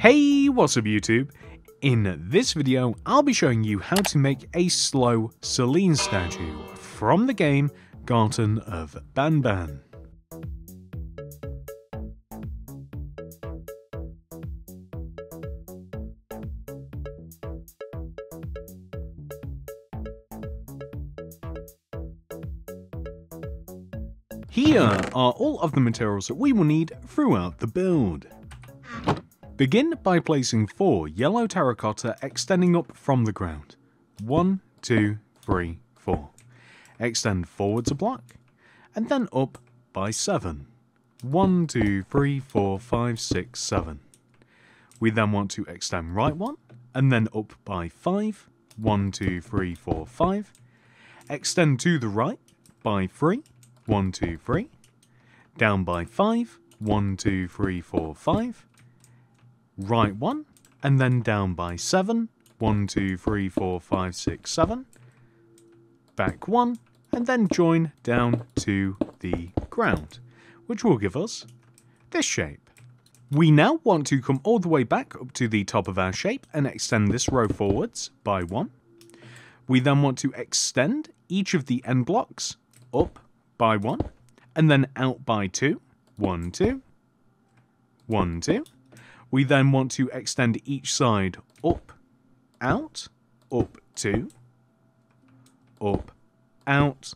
Hey, what's up YouTube? In this video, I'll be showing you how to make a Slow Seline statue from the game Garten of Banban. Here are all of the materials that we will need throughout the build. Begin by placing 4 yellow terracotta extending up from the ground. 1, 2, 3, 4. Extend forwards a block, and then up by 7. 1, 2, 3, 4, 5, 6, 7. We then want to extend right one, and then up by 5. 1, 2, 3, 4, 5. Extend to the right by 3. 1, 2, 3. Down by 5. 1, 2, 3, 4, 5. Right one, and then down by 7. 1, 2, 3, 4, 5, 6, 7. Back one, and then join down to the ground, which will give us this shape. We now want to come all the way back up to the top of our shape and extend this row forwards by 1. We then want to extend each of the end blocks up by 1, and then out by 2. 1, 2. 1, 2. We then want to extend each side up, out, up 2, up, out,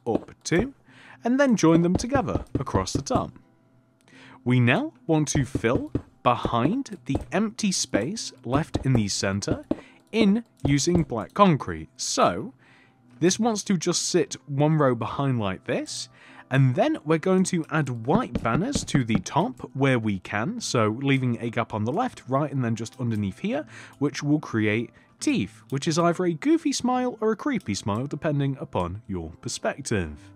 up 2, and then join them together across the top. We now want to fill behind the empty space left in the center in using black concrete. So this wants to just sit one row behind like this, and then we're going to add white banners to the top where we can, so leaving a gap on the left, right, and then just underneath here, which will create teeth, which is either a goofy smile or a creepy smile, depending upon your perspective.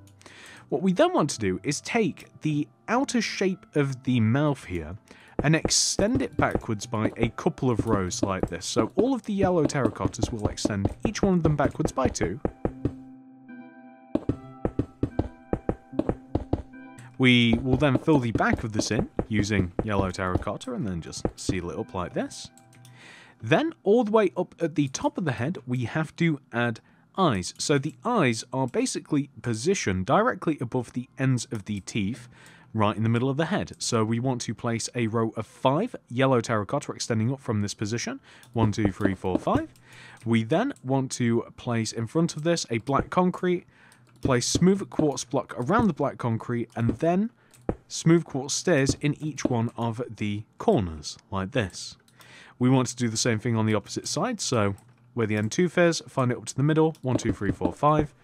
What we then want to do is take the outer shape of the mouth here and extend it backwards by a couple of rows like this. So all of the yellow terracottas will extend each one of them backwards by 2. We will then fill the back of this in using yellow terracotta and then just seal it up like this. Then all the way up at the top of the head we have to add eyes. So the eyes are basically positioned directly above the ends of the teeth right in the middle of the head. So we want to place a row of 5 yellow terracotta extending up from this position. 1, 2, 3, 4, 5. We then want to place in front of this a black concrete, place smooth quartz block around the black concrete, and then smooth quartz stairs in each one of the corners, like this. We want to do the same thing on the opposite side, so where the end tooth is, find it up to the middle, 1, 2, 3, 4, 5.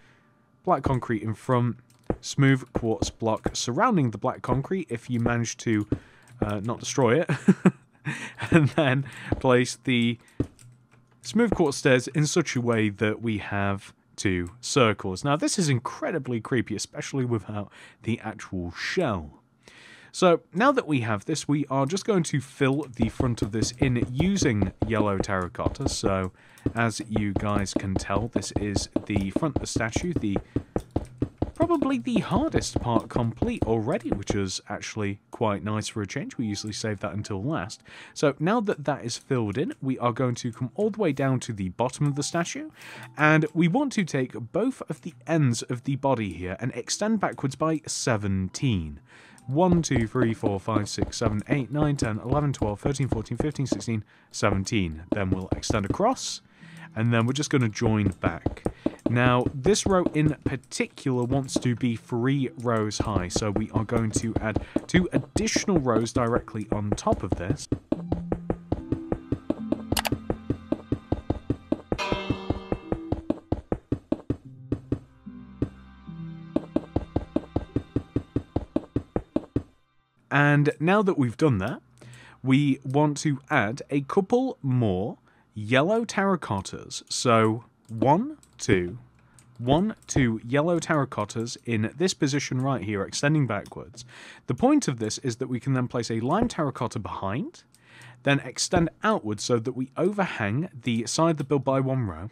Black concrete in front, smooth quartz block surrounding the black concrete if you manage to not destroy it, and then place the smooth quartz stairs in such a way that we have 2 circles. Now this is incredibly creepy, especially without the actual shell. So now that we have this, we are just going to fill the front of this in using yellow terracotta. So as you guys can tell, this is the front of the statue, probably the hardest part complete already, which is actually quite nice for a change. We usually save that until last. So now that that is filled in, we are going to come all the way down to the bottom of the statue, and we want to take both of the ends of the body here and extend backwards by 17. 1, 2, 3, 4, 5, 6, 7, 8, 9, 10, 11, 12, 13, 14, 15, 16, 17. Then we'll extend across, and then we're just going to join back. Now, this row in particular wants to be 3 rows high, so we are going to add 2 additional rows directly on top of this. And now that we've done that, we want to add a couple more yellow terracottas. So 1, 2 yellow terracottas in this position right here, extending backwards. The point of this is that we can then place a lime terracotta behind, then extend outwards so that we overhang the side of the build by 1 row,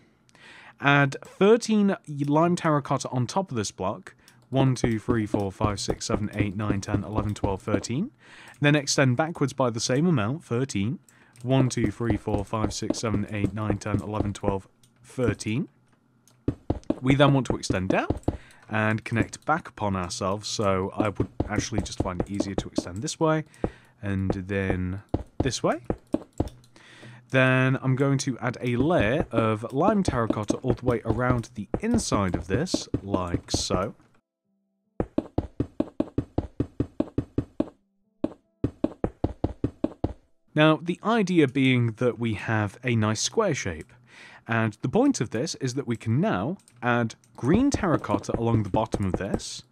add 13 lime terracotta on top of this block, 1, 2, 3, 4, 5, 6, 7, 8, 9, 10, 11, 12, 13. Then extend backwards by the same amount, 13. 1, 2, 3, 4, 5, 6, 7, 8, 9, 10, 11, 12, 13. We then want to extend down and connect back upon ourselves, so I would actually just find it easier to extend this way and then this way. Then I'm going to add a layer of lime terracotta all the way around the inside of this, like so. Now, the idea being that we have a nice square shape, and the point of this is that we can now add green terracotta along the bottom of this,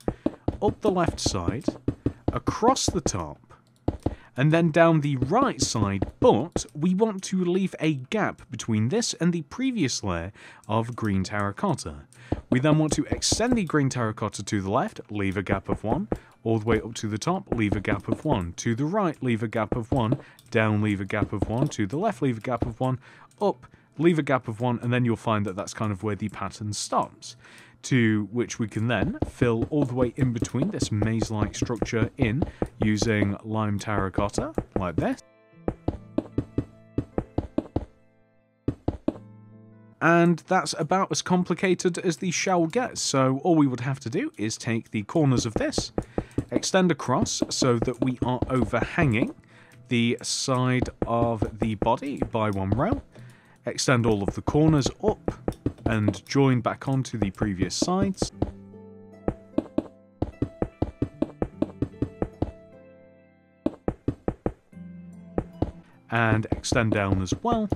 up the left side, across the top, and then down the right side, but we want to leave a gap between this and the previous layer of green terracotta. We then want to extend the green terracotta to the left, leave a gap of 1, all the way up to the top, leave a gap of 1, to the right, leave a gap of 1, down, leave a gap of 1, to the left, leave a gap of 1, up, leave a gap of 1, and then you'll find that that's kind of where the pattern stops, to which we can then fill all the way in between this maze-like structure in using lime terracotta, like this. And that's about as complicated as the shell gets, so all we would have to do is take the corners of this, extend across so that we are overhanging the side of the body by 1 row, extend all of the corners up and join back onto the previous sides. And extend down as well.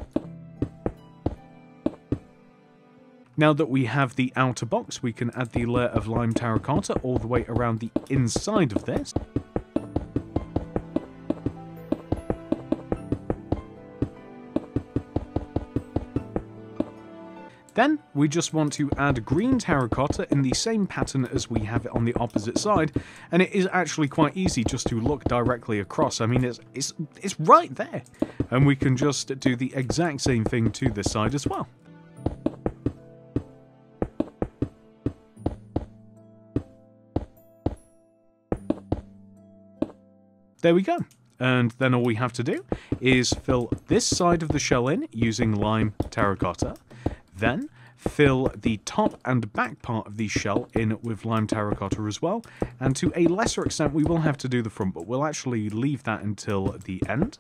Now that we have the outer box, we can add the layer of lime terracotta all the way around the inside of this. Then we just want to add green terracotta in the same pattern as we have it on the opposite side, and it is actually quite easy just to look directly across. I mean, it's right there, and we can just do the exact same thing to this side as well. There we go. And then all we have to do is fill this side of the shell in using lime terracotta, then fill the top and back part of the shell in with lime terracotta as well, and to a lesser extent we will have to do the front, but we'll actually leave that until the end.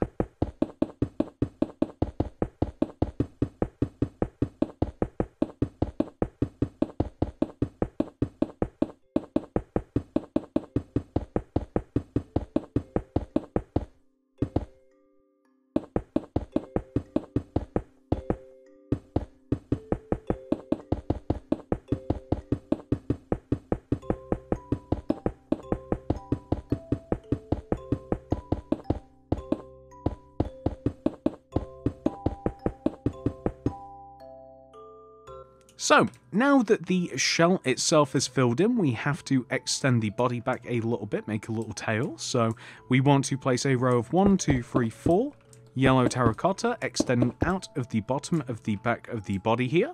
So, now that the shell itself is filled in, we have to extend the body back a little bit, make a little tail. So, we want to place a row of 1, 2, 3, 4 yellow terracotta extending out of the bottom of the back of the body here.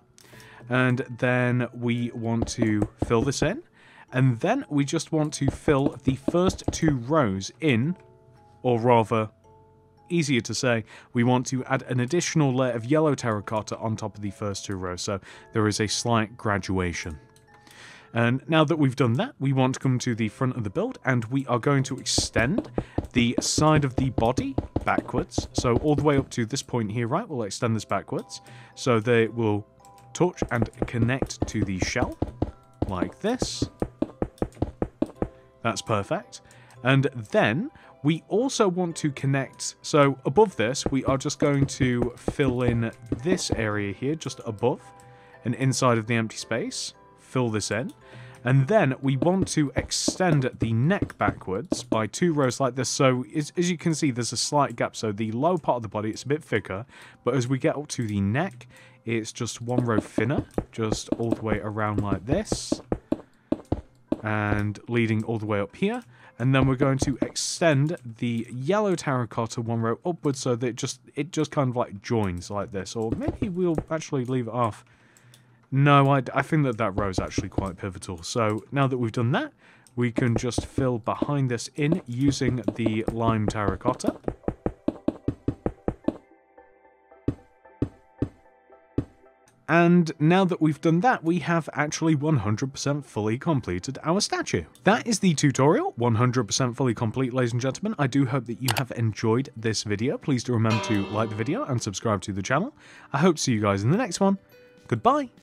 And then we want to fill this in. And then we just want to fill the first 2 rows in, or rather, easier to say, we want to add an additional layer of yellow terracotta on top of the first 2 rows, so there is a slight graduation. And now that we've done that, we want to come to the front of the build, and we are going to extend the side of the body backwards, so all the way up to this point here, right? We'll extend this backwards, so they will touch and connect to the shell, like this. That's perfect. And then we also want to connect, so above this, we are just going to fill in this area here, just above and inside of the empty space. Fill this in. And then we want to extend the neck backwards by 2 rows like this. So as you can see, there's a slight gap. So the lower part of the body, it's a bit thicker. But as we get up to the neck, it's just 1 row thinner, just all the way around like this. And leading all the way up here. And then we're going to extend the yellow terracotta 1 row upwards so that it just kind of like joins like this. Or maybe we'll actually leave it off. No, I think that row is actually quite pivotal. So now that we've done that, we can just fill behind this in using the lime terracotta. And now that we've done that, we have actually 100% fully completed our statue. That is the tutorial, 100% fully complete, ladies and gentlemen. I do hope that you have enjoyed this video. Please do remember to like the video and subscribe to the channel. I hope to see you guys in the next one. Goodbye.